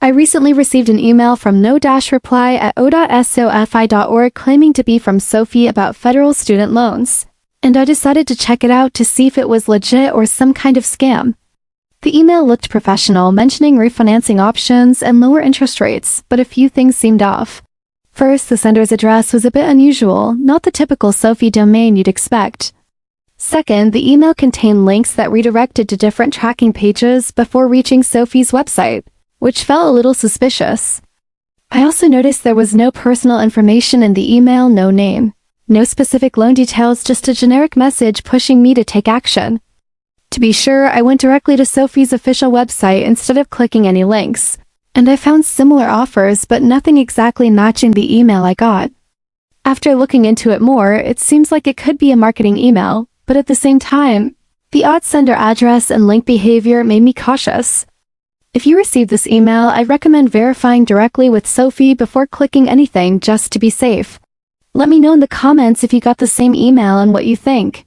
I recently received an email from no-reply@o.sofi.org claiming to be from SoFi about federal student loans, and I decided to check it out to see if it was legit or some kind of scam. The email looked professional, mentioning refinancing options and lower interest rates, but a few things seemed off. First, the sender's address was a bit unusual, not the typical SoFi domain you'd expect. Second, the email contained links that redirected to different tracking pages before reaching SoFi's website, which felt a little suspicious. I also noticed there was no personal information in the email, no name, no specific loan details, just a generic message pushing me to take action. To be sure, I went directly to SoFi's official website instead of clicking any links, and I found similar offers but nothing exactly matching the email I got. After looking into it more, it seems like it could be a marketing email, but at the same time, the odd sender address and link behavior made me cautious. If you receive this email, I recommend verifying directly with SoFi before clicking anything just to be safe. Let me know in the comments if you got the same email and what you think.